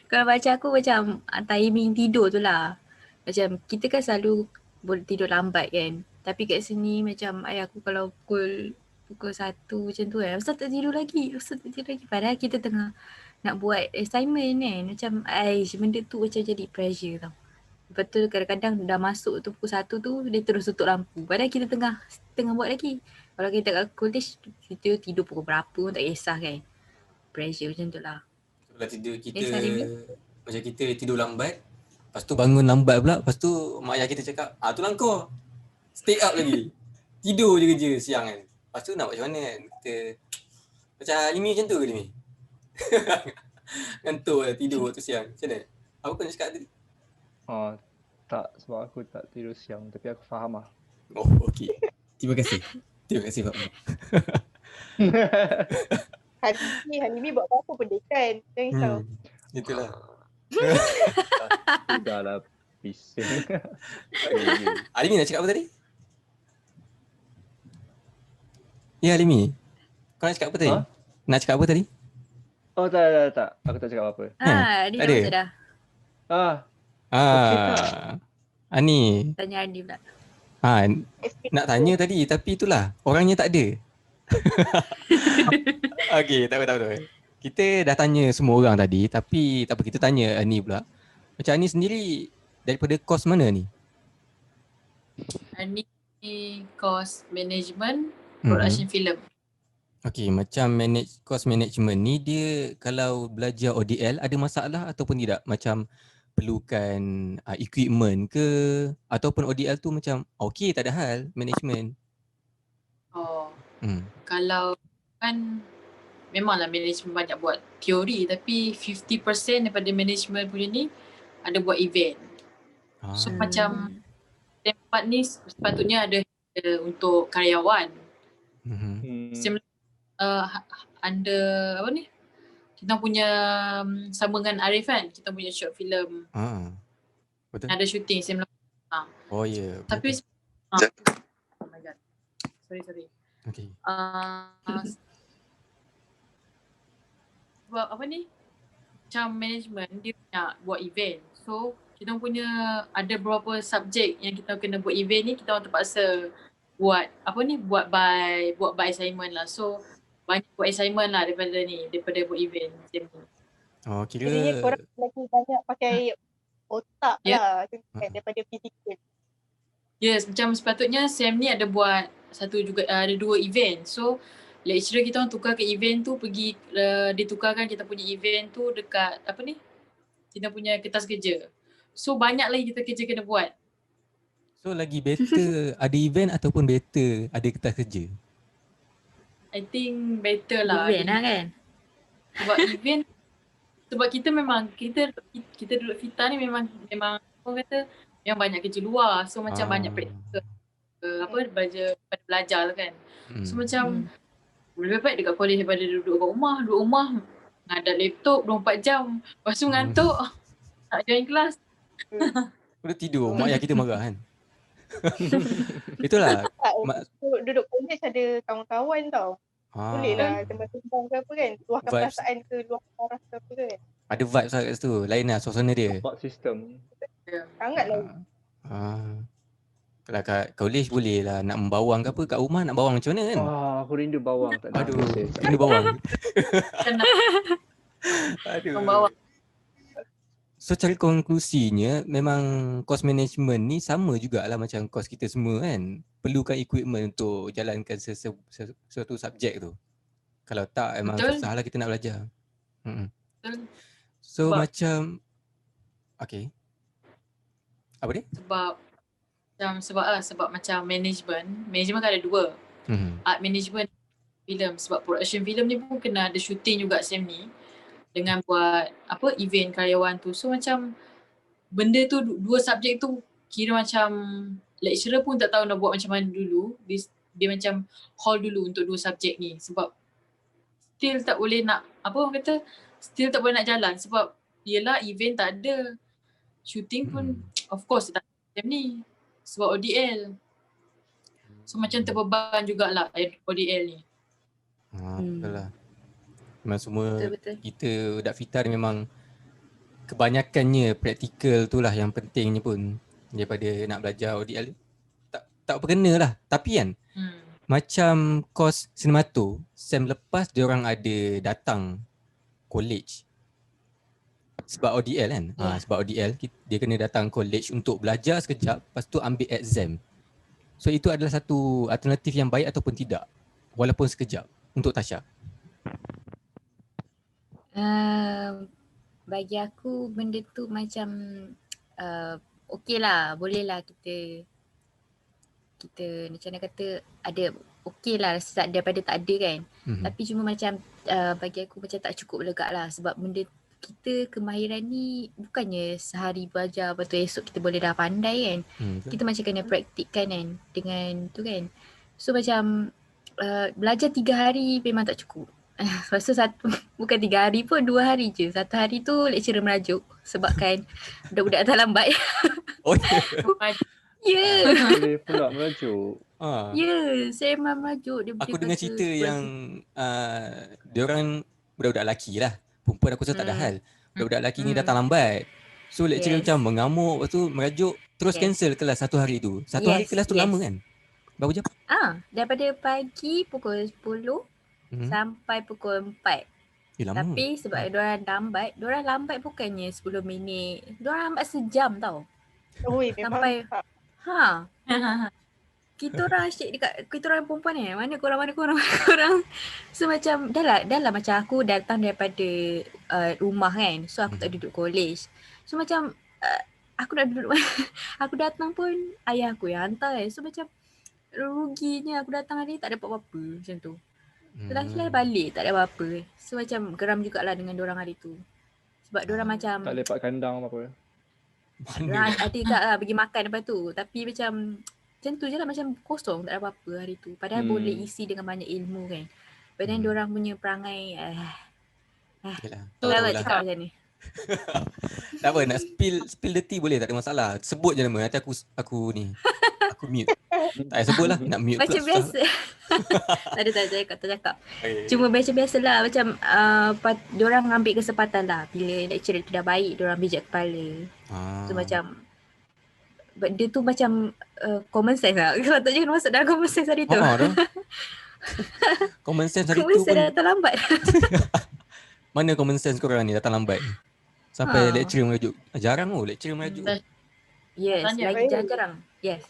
Kalau baca aku macam timing tidur tu lah. Macam kita kan selalu boleh tidur lambat kan. Tapi kat sini macam ayah aku kalau pukul 1 macam tu kan. Ustaz tak tidur lagi. Padahal kita tengah nak buat assignment kan. Macam benda tu macam jadi pressure tau. Lepas tu kadang-kadang dah masuk tu pukul 1 tu dia terus tutup lampu. Padahal kita tengah buat lagi. Kalau kita kat college kita tidur pukul berapa pun tak kisah kan. Pressure macam tu lah. Kalau tidur kita macam kita tidur lambat, lepas tu bangun lambat pula, lepas tu mak ayah kita cakap, itulah kau stay up lagi. Tidur je kerja siang kan. Lepas tu nak buat macam mana kan? Kita macam Limi macam tu ke Limi? Ngantuk lah tidur waktu siang. Macam mana? Apa kau nak cakap tadi? Tak, sebab aku tak tidur siang tapi aku faham lah. Oh, okey. Terima kasih Pak. Hari ni buat apa pun dekan. Jangan risau. Itulah. Dah lah bising. Alimi nak cakap apa tadi? Ya Alimi. Kau nak cakap apa tadi? Nak cakap apa tadi? Oh tak. Aku tak cakap apa-apa. Dia macam dah. Okay, Ani. Tanya Ani pula. Nak tanya tadi tapi itulah orangnya tak ada. Okey, tak apa. Kita dah tanya semua orang tadi tapi tak apa, kita tanya Ani pula. Macam Ani sendiri daripada course mana ni? Ni course management production film. Okey, macam course management ni dia kalau belajar ODL ada masalah ataupun tidak? Macam perlukan equipment ke ataupun ODL tu macam okey tak ada hal management. Kalau kan memanglah management banyak buat teori tapi 50% daripada management punya ni ada buat event. So macam tempat ni sepatutnya ada untuk karyawan. Under apa ni? Kita punya sama dengan Arif kan, kita punya short film. Betul. Ada shooting same lah. Oh ya. Yeah. Tapi oh my god. Sorry. Okay. Sebab apa ni? Macam management dia nak buat event. So kita punya ada beberapa subjek yang kita kena buat event ni, kita orang terpaksa buat apa ni, buat by assignment lah. So banyak buat assignment lah daripada buat event macam ni. Oh, kira korang lagi banyak pakai otak lah daripada fizikal. Yes, macam sepatutnya SEM ni ada buat ada 2 event. So lecturer kita orang tukar ke event tu, pergi ditukarkan kita punya event tu dekat apa ni, kita punya kertas kerja. So banyak lagi kita kerja kena buat. So lagi better ada event ataupun better ada kertas kerja? I think better lah. Event lah kan? Sebab event, sebab kita memang, kita duduk FITA ni memang orang kata yang banyak kerja luar. So macam banyak praktikal. Belajar lah kan. So macam lebih baik dekat college daripada duduk kat rumah. Duduk rumah ngadap laptop 24 jam. Lepas tu ngantuk. Tak join kelas. Udah tidur, mak ayah kita marah kan. Itulah. Duduk college ada kawan-kawan tau. Boleh lah sembang-sembang ke apa kan. Luahkan perasaan ke, luahkan arah ke apa kan. Ada vibes lah kat situ. Lain lah suasana dia. Support system. Sangat lah. Kalau kat college boleh lah nak membawang ke apa. Kat rumah nak bawang macam mana kan? Aku rindu bawang. Aduh, rindu bawang. Aduh. Membawang. So cari konklusinya memang course management ni sama jugalah macam course kita semua kan. Perlukan equipment untuk jalankan sesuatu subjek tu. Kalau tak memang susah lah kita nak belajar. So macam okay. Apa dia? Sebab macam management kan ada 2. Art management, film. Sebab production film ni pun kena ada shooting juga SEM ni. Dengan buat event karyawan tu. So macam benda tu, 2 subjek tu kira macam lecturer pun tak tahu nak buat macam mana dulu. Dia macam hold dulu untuk 2 subjek ni. Sebab still tak boleh nak, still tak boleh nak jalan. Sebab yelah event tak ada. Shooting pun of course tak ada macam ni. Sebab ODL. So macam terbeban jugalah ODL ni. Betul lah. Memang semua betul. Kita budak FITA ni memang kebanyakannya praktikal tu lah yang pentingnya pun daripada nak belajar ODL. Tak berkena lah. Tapi kan macam course sinemato, SEM lepas diorang ada datang college sebab ODL kan. Sebab ODL dia kena datang college untuk belajar sekejap, lepas tu ambil exam. So itu adalah satu alternatif yang baik ataupun tidak walaupun sekejap untuk Tasha? Bagi aku benda tu macam okey lah, boleh lah kita macam mana kata ada okey lah daripada tak ada kan. Tapi cuma macam bagi aku macam tak cukup lega lah sebab benda kita kemahiran ni bukannya sehari belajar lepas tu esok kita boleh dah pandai kan. Kita macam kena praktikkan kan dengan tu kan. So macam belajar 3 hari memang tak cukup. Lepas tu bukan 3 hari pun 2 hari je. 1 hari tu lecturer merajuk sebabkan budak-budak tak lambat. Oh ya. Boleh pula merajuk. Ya, saya memang merajuk. Aku dengar cerita yang diorang budak-budak lelaki lah. Perempuan aku rasa tak ada hal. Budak-budak lelaki ni datang lambat. So lecturer macam mengamuk, lepas tu merajuk Terus Yes. cancel kelas satu hari tu. Satu hari Yes, kelas tu yes. lama kan? Berapa jam? Daripada pagi pukul 10 sampai pukul 4. Lama. Tapi sebab diorang lambat bukannya 10 minit. Diorang lambat sejam tau. Ui, memang Sampai kita orang asyik dekat kita orang perempuan ni. Mana korang. So macam dah lah macam aku datang daripada rumah kan. So aku tak duduk college. So macam aku nak duduk aku datang pun ayah aku yang hantar kan. So macam ruginya aku datang hari ni tak dapat apa-apa macam tu. So last balik tak ada apa-apa. So macam geram jugalah dengan diorang hari tu. Sebab diorang macam Tak lepak kandang apa-apa. Mana? ada juga lah pergi makan lepas tu. Tapi macam tu je lah, macam kosong, tak ada apa-apa hari tu. Padahal boleh isi dengan banyak ilmu kan. But then diorang punya perangai Yalah. tak Tahu nak lah. cakap macam ni. Tak apa, nak spill the tea boleh, tak ada masalah. Sebut je nama, nanti aku ni. Aku mute. Tak payah sebut lah, nak mute Macam pula biasa. tak cakap. Cuma macam biasalah, macam diorang ambil kesempatan lah. Bila lecturer tu dah baik, diorang bijak kepala. So macam dia tu macam common sense lah. Kalau tak jangan masuk dalam common sense hari tu. Common sense hari Common tu sense pun. datang lambat. Mana common sense korang ni datang lambat ni? Sampai lecturer merajuk. Jarang lecturer merajuk. Yes, Tanya. lagi jarang. Yes.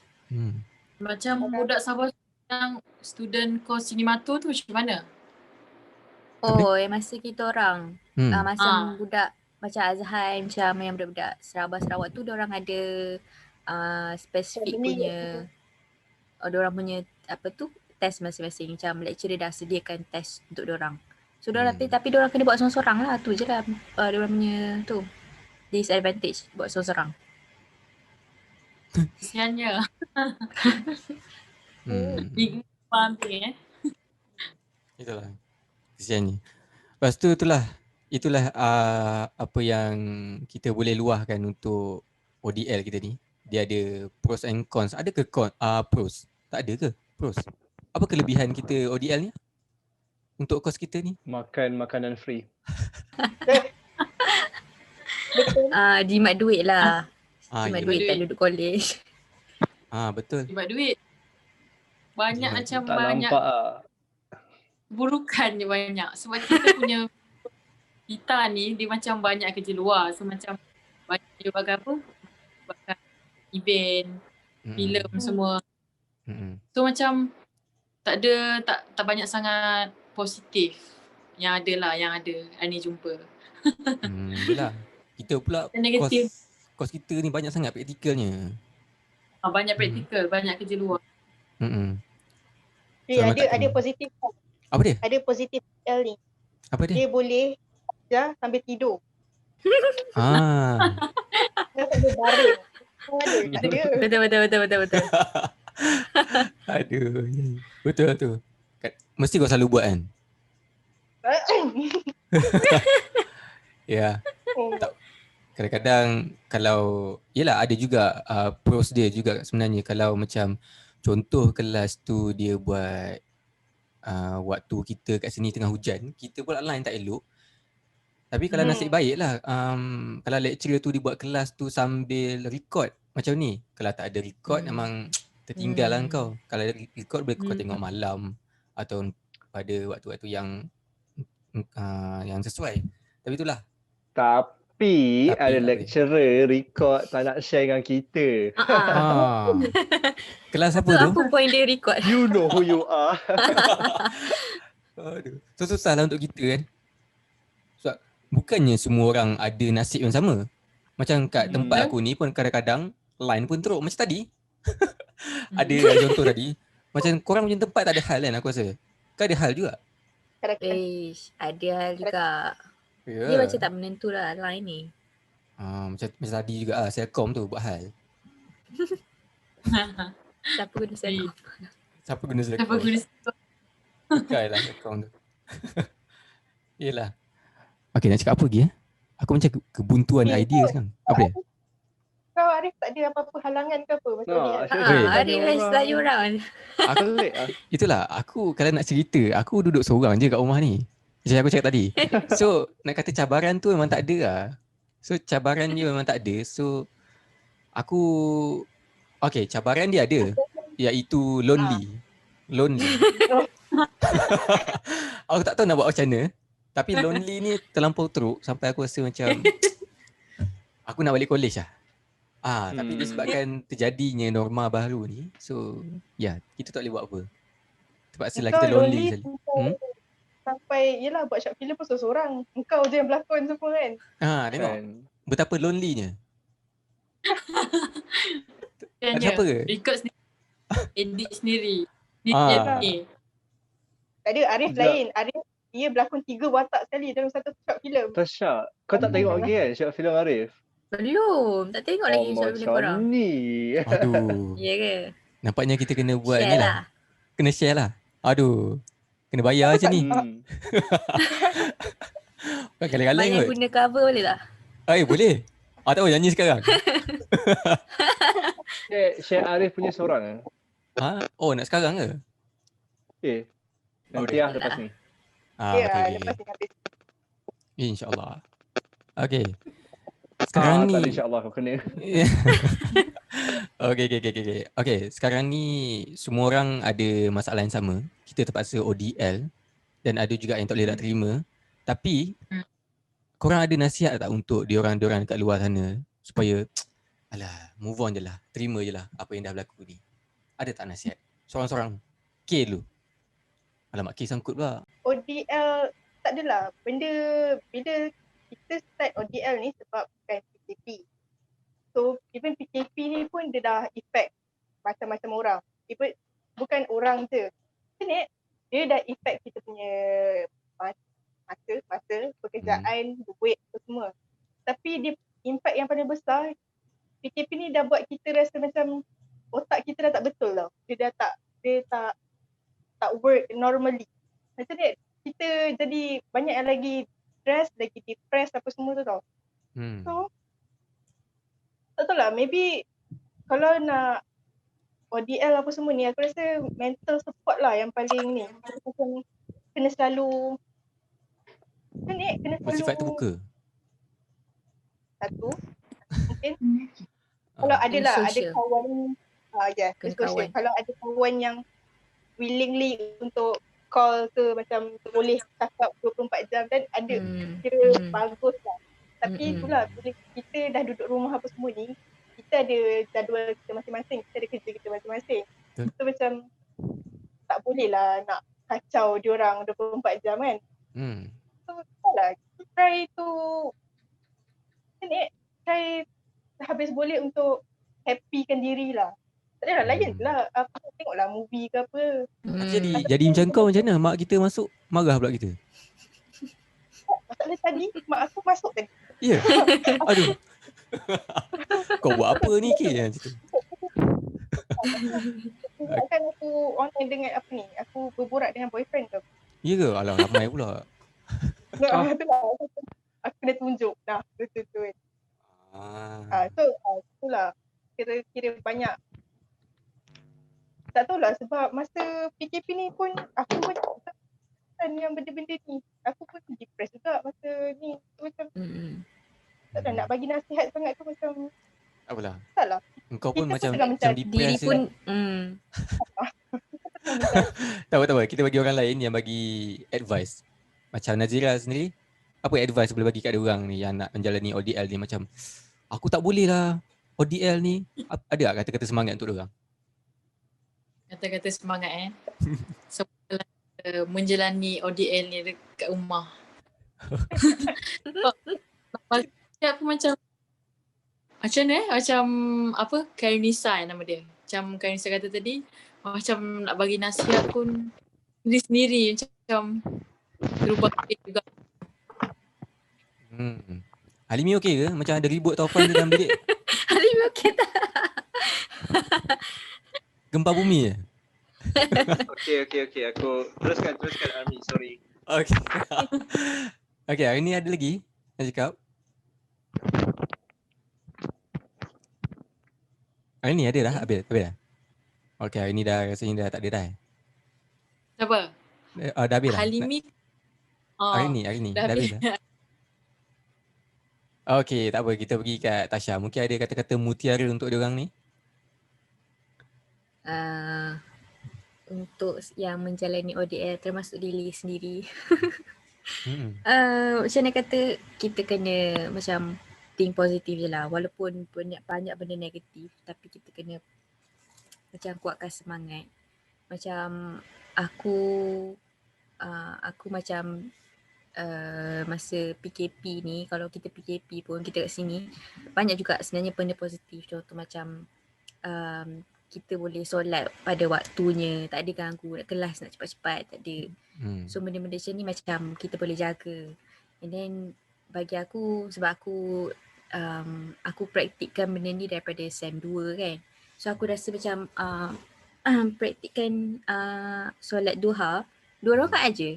Macam budak Sabah yang student course Sinimato tu macam mana? Oh, yang masa kita orang. Masa budak macam Azhan, macam yang budak-budak Sarawak tu, diorang ada spesifik punya diorang punya apa tu test masing-masing. Macam lecturer dah sediakan test untuk diorang. So diorang tapi diorang kena buat sorang-sorang lah. Tu je lah diorang punya tu disadvantage buat sorang-sorang. Kesiannya. Faham Itulah. Kesiannya. Lepas tu itulah apa yang kita boleh luahkan untuk ODL kita ni. Dia ada pros and cons. Ada ke pros? Tak ada ke pros? Apa kelebihan kita ODL ni? Untuk kos kita ni? Makan makanan free. Jimat duit lah. Jimat ya. duit tak duduk college. Betul. Jimat duit. Banyak macam Tak banyak nampak lah. burukannya banyak. Sebab kita punya kita ni dia macam banyak kerja luar. So macam banyak dia bagai apa? Bagai event, filem semua. So macam tak banyak sangat positif yang ada Ani jumpa. Yelah. Kita pula Negatif. kos kita ni banyak sangat praktikalnya. Banyak praktikal, banyak kerja luar. Ada positif. Apa dia? Ada positif L ni. Apa dia? Dia boleh kerja sambil tidur. Dia sambil baring. Tak ada. Betul. Aduh. Betul tu. Mesti kau selalu buat kan? Ya. Kadang-kadang kalau yelah ada juga pros dia juga sebenarnya. Kalau macam contoh kelas tu dia buat waktu kita kat sini tengah hujan, kita pula line tak elok. Tapi kalau nasib baik lah, kalau lecturer tu dibuat kelas tu sambil record macam ni. Kalau tak ada record memang tertinggal lah kau. Kalau ada record boleh kau tengok malam atau pada waktu-waktu yang sesuai. Tapi itulah. Tapi ada lecturer record tak nak share dengan kita. Kelas apa tu? Apa point dia record? You know who you are. Aduh. So susah lah untuk kita kan. Sebab bukannya semua orang ada nasib yang sama. Macam kat tempat aku ni pun kadang-kadang line pun teruk. Macam tadi. Ada contoh tadi. Macam korang punya tempat tak ada hal kan aku rasa. Kan ada hal juga. Ada hal juga. Yeah. Dia macam tak menentu lah line ni. Macam tadi juga lah. Selcom tu buat hal. Siapa guna Selcom? Siapa guna Selcom? Bukai lah Selcom tu. Yelah. Okay, nak cakap apa lagi Aku macam kebuntuan idea sekarang. Apa dia? Kau Arif tak ada apa-apa halangan ke apa? Arif lagi orang. Itulah, aku kalau nak cerita, aku duduk seorang je kat rumah ni. Macam aku cakap tadi. So, nak kata cabaran tu memang tak ada lah. So, cabaran dia memang tak ada. So, Aku okay, cabaran dia ada, iaitu lonely. Aku tak tahu nak buat macam mana, tapi lonely ni terlampau teruk sampai aku rasa macam aku nak balik college lah. Tapi disebabkan terjadinya norma baru ni, so kita tak boleh buat apa. Terpaksalah kita lonely sekali. Sampai yelah buat short film pun seorang. Engkau je yang berlakon semua kan. Tengok. Betapa lonely-nya. Kan Ada siapa ke? Record sendiri. Edit sendiri. Tak ada, Arif lain. Arif dia berlakon 3 watak sekali dalam satu short film. Tasha, kau tak tengok lagi kan short film Arif? Belum. Tak tengok lagi short film korang. Macam ni. Aduh. Ya ke? Nampaknya kita kena buat Share ni lah. lah. Kena share lah. Aduh. Kena bayar macam ni. Kan kaleng-kaleng Bayar kot. guna cover boleh tak? Boleh. Tak tahu nyanyi sekarang. Share Arif punya seorang Nak sekarang ke? Nanti lepas ni. Lepas ni habis. InsyaAllah. Okay. Sekarang ni. Tak insyaAllah kau kena. Okay. Sekarang ni semua orang ada masalah yang sama. Kita terpaksa ODL. Dan ada juga yang tak boleh nak terima. Tapi korang ada nasihat tak untuk diorang dekat luar sana supaya move on je lah, terima je lah apa yang dah berlaku ni? Ada tak nasihat? Sorang-sorang. K dulu. Alamak, K sangkut pula. ODL tak adalah. Benda bila kita start ODL ni sebab bukan PKP. So even PKP ni pun dia dah effect macam-macam orang. Even bukan orang je. Dia dah effect kita punya masa, pekerjaan, duit tu semua. Tapi dia impact yang paling besar, PKP ni dah buat kita rasa macam otak kita dah tak betul tau. Dia tak work normally. Macam ni kita jadi banyak yang lagi stress, lagi depressed apa semua tu tau. So tak tahu lah, maybe kalau nak ODL apa semua ni, aku rasa mental support lah yang paling ni. Macam kena selalu bersifat terbuka. Satu mungkin kalau ada kawan kawan. Kalau ada kawan yang willingly untuk call ke macam boleh cakap 24 jam dan ada kira bagus lah. Tapi itulah bila kita dah duduk rumah apa semua ni, kita ada jadual kita masing-masing, kita ada kerja kita masing-masing. So macam tak boleh lah nak kacau diorang 24 jam kan. So lah, try habis boleh untuk happykan diri lah. Tak adalah layan lah, aku tengoklah movie ke apa. Jadi macam kau macam mana? Mak kita masuk, marah pula kita. Masalah tadi, mak aku masuk tadi. Ya? Aduh. Kau buat apa ni K? Kan aku online dengan apa ni, aku berborak dengan boyfriend tu. Ya ke? Alah, ramai pula. Aku kena tunjuk dah betul-betul. So itulah kira banyak. Tak tahulah sebab masa PKP ni pun aku pun yang benda-benda ni. Aku pun depressed juga masa ni. Macam tak tahu nak bagi nasihat sangat tu macam apalah. Taklah. Engkau pun macam depressed diri pun Tak apa. Kita bagi orang lain yang bagi advice. Macam Nazira sendiri, apa advice boleh bagi kat diorang ni yang nak menjalani ODL ni? Macam aku tak boleh lah ODL ni. Ada tak kata-kata semangat untuk diorang? Kata-kata semangat so menjalani ODL ni dekat rumah. Aku macam ni macam apa, Kairunisa nama dia. Macam Kairunisa kata tadi, macam nak bagi nasihat pun sendiri macam berubah juga. Halimi okey ke? Macam ada ribut taufan dalam bilik? Halimi okey tak? Gempa bumi je? Okay. Aku teruskan Ami, sorry. Okay, hari ni ada lagi nak cakap? Hari ni ada dah? Habis dah? Okay, hari ni dah rasanya dah tak ada dah. Siapa? Dah habis dah? Halimi. Hari ni dah habis dah? Okay, tak apa. Kita pergi kat Tasha. Mungkin ada kata-kata mutiara untuk diorang ni. Untuk yang menjalani ODL termasuk diri sendiri. Hmm. Macam mana kata, kita kena macam think positif je lah. Walaupun banyak benda negatif, tapi kita kena macam kuatkan semangat. Macam aku macam masa PKP ni, kalau kita PKP pun kita kat sini, banyak juga sebenarnya benda positif. Contoh macam kita boleh solat pada waktunya, tak ada ganggu, nak kelas nak cepat-cepat, tak ada. So benda-benda macam ni macam kita boleh jaga. And then bagi aku, sebab aku praktikkan benda ni daripada SEM 2 kan. So aku rasa macam praktikkan solat duha 2 rakaat je.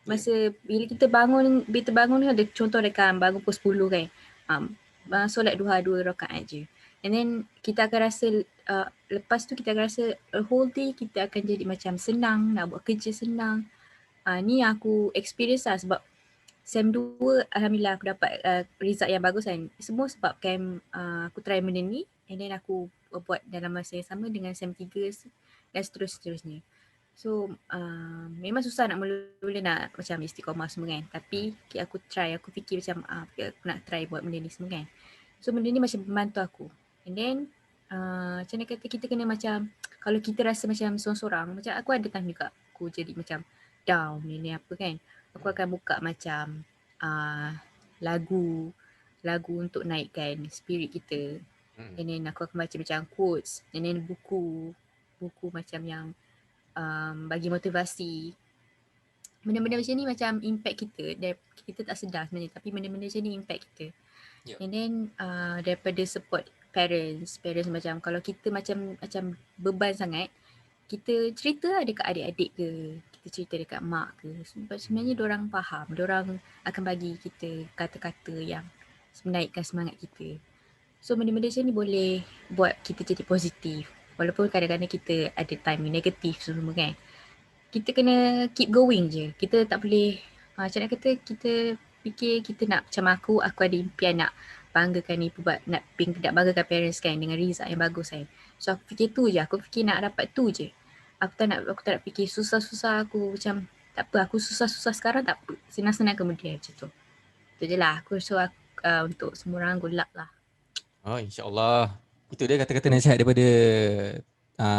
Masa bila kita bangun ni ada contoh rekan bangun pukul 10 kan. Solat duha 2 rakaat je. And then kita akan rasa lepas tu kita akan rasa whole day kita akan jadi macam senang, nak buat kerja senang. Ni aku experience lah sebab SEM 2 Alhamdulillah aku dapat result yang bagus kan. Semua sebabkan aku try benda ni and then aku buat dalam masa yang sama dengan SEM 3 dan seterusnya. So memang susah nak mula-mula nak macam istiqamah semua kan. Tapi aku fikir macam aku nak try buat benda ni semua kan. So benda ni macam membantu aku. And then macam mana kata, kita kena macam, kalau kita rasa macam sorang-sorang, macam aku ada time juga aku jadi macam down ni apa kan. Aku akan buka macam lagu untuk naikkan spirit kita. And then aku akan baca macam quotes, and then buku macam yang bagi motivasi. Benda-benda macam ni macam impact kita. Kita tak sedar sebenarnya, tapi benda-benda macam ni impact kita. And then daripada support parents macam kalau kita macam beban sangat, kita cerita lah dekat adik-adik ke, kita cerita dekat mak ke. Sebab sebenarnya diorang faham, diorang akan bagi kita kata-kata yang menaikkan semangat kita. So benda-benda macam ni boleh buat kita jadi positif. Walaupun kadang-kadang kita ada time negatif semua kan. Kita kena keep going je. Kita tak boleh macam nak kata, kita fikir kita nak macam aku ada impian nak banggakan ibu, nak banggakan parents kan dengan result yang bagus kan. So aku fikir tu je, aku fikir nak dapat tu je. Aku tak nak fikir susah-susah, aku macam tak apa, aku susah-susah sekarang tak apa, senang-senang kemudian macam tu. Tu je lah aku rasa untuk semua orang good luck lah. Oh, insyaAllah. Itu dia kata-kata nasihat daripada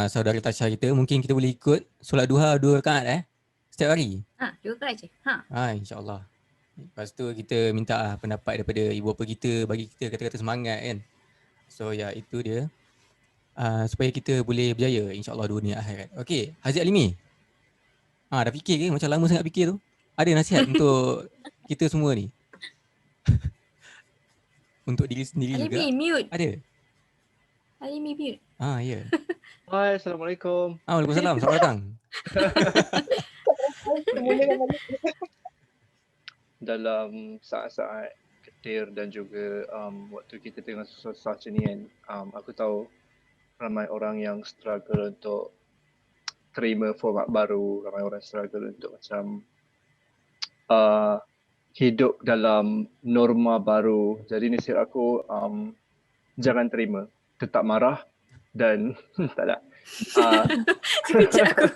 saudara Tasha kita. Mungkin kita boleh ikut solat duha 2 rakaat setiap hari. 2 rakaat je. InsyaAllah. Lepas tu kita minta pendapat daripada ibu bapa kita, bagi kita kata-kata semangat kan. So ya, itu dia. Supaya kita boleh berjaya insyaAllah dunia akhirat. Okey, Haziq Alimi. Dah fikir ke? Macam lama sangat fikir tu. Ada nasihat untuk kita semua ni? Untuk diri sendiri juga. Alimi mute. Ada? Alimi mute. Ya. Hai, Assalamualaikum. Waalaikumsalam. Selamat datang. Dalam saat-saat ketir dan juga waktu kita tengah susah-susah macam ni kan, aku tahu ramai orang yang struggle untuk terima format baru, ramai orang struggle untuk macam hidup dalam norma baru. Jadi nasihat aku, jangan terima, tetap marah dan tak ada. Sekejap aku.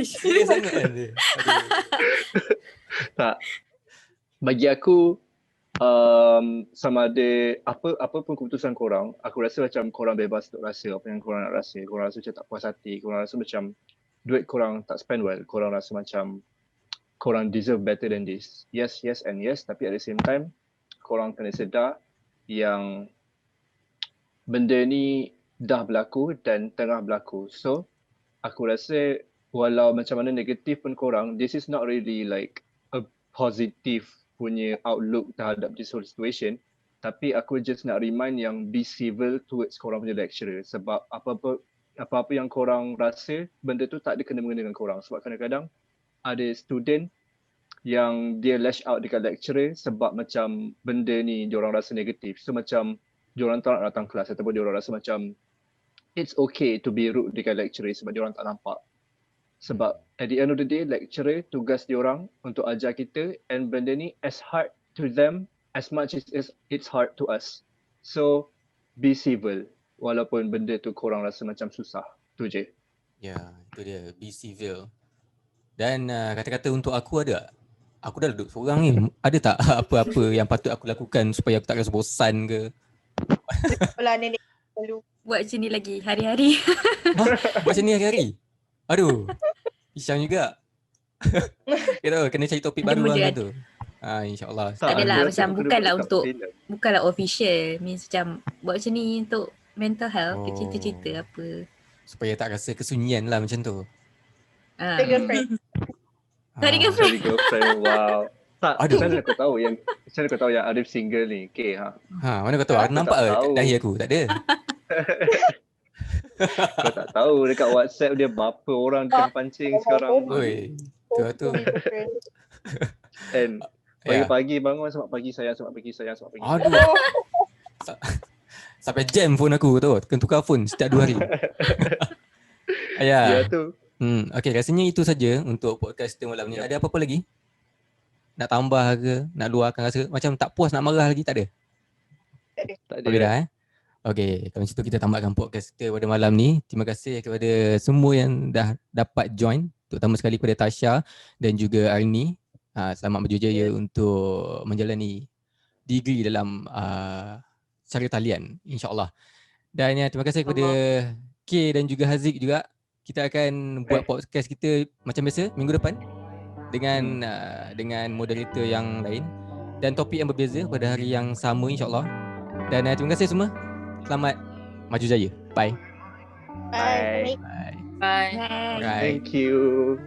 Serius sangat kan dia? Tak. Bagi aku, sama ada apa pun keputusan korang, aku rasa macam korang bebas untuk rasa apa yang korang nak rasa. Korang rasa macam tak puas hati, korang rasa macam duit korang tak spend well, korang rasa macam korang deserve better than this. Yes and yes, tapi at the same time korang kena sedar yang benda ni dah berlaku dan tengah berlaku. So aku rasa walau macam mana negatif pun korang, this is not really like a positive punya outlook terhadap this whole situation. Tapi aku just nak remind yang be civil towards korang punya lecturer. Sebab apa-apa yang korang rasa, benda tu tak ada kena-mengena dengan korang. Sebab kadang-kadang ada student yang dia lash out dekat lecturer sebab macam benda ni diorang rasa negatif. So macam diorang tak nak datang kelas ataupun diorang rasa macam it's okay to be rude dekat lecturer sebab diorang tak nampak. Sebab at the end of the day, lecturer tugas diorang untuk ajar kita, and benda ni as hard to them as much as it's hard to us. So be civil walaupun benda tu korang rasa macam susah. Tu je. Ya, itu dia. Be civil. Dan kata-kata untuk aku ada tak? Aku dah duduk seorang ni. Ada tak apa-apa yang patut aku lakukan supaya aku tak rasa bosan ke? Sekolah nenek dulu. Buat macam ni lagi hari-hari. Buat macam ni hari-hari? Aduh. Pisang juga. Kita kena cari topik baru lah tu. InsyaAllah. Tak adalah, aku rasa macam aku kena bukanlah buat untuk- filem. Bukanlah official. Means macam buat macam ni untuk mental health. Oh. Cerita-cerita apa. Supaya tak rasa kesunyian lah macam tu. Ada girlfriend. Tak ada Ah, girlfriend. Cari girlfriend, wow. Tak, Aduh. macam mana kau tahu yang Arif single ni? Okay, mana kau tahu? Aku Aku nampak tak ke tahu. dahi aku? Tak ada. Kau tak tahu dekat WhatsApp dia berapa orang tengah pancing sekarang. Oi. Tu. And Ya. pagi-pagi bangun selamat pagi sayang. Aduh. Sampai jam phone aku tu. Kena tukar phone setiap 2 hari. Ya Ya. tu. Okay, rasanya itu saja untuk podcast kita malam ni. Ya. Ada apa-apa lagi? Nak tambah ke? Nak luahkan rasa macam tak puas, nak marah lagi? Tak ada? Tak Okey dah ada. Okey, kalau macam tu kita tamatkan podcast kita pada malam ni. Terima kasih kepada semua yang dah dapat join, terutama sekali kepada Tasha dan juga Arni. Selamat berjaya untuk menjalani degree dalam cara talian, insya-Allah. Dan terima kasih kepada K dan juga Haziq juga. Kita akan buat podcast kita macam biasa minggu depan dengan moderator yang lain dan topik yang berbeza pada hari yang sama, insya-Allah. Dan terima kasih semua. Selamat maju jaya. Bye. Bye. Bye. Bye. Bye. Bye. Thank you.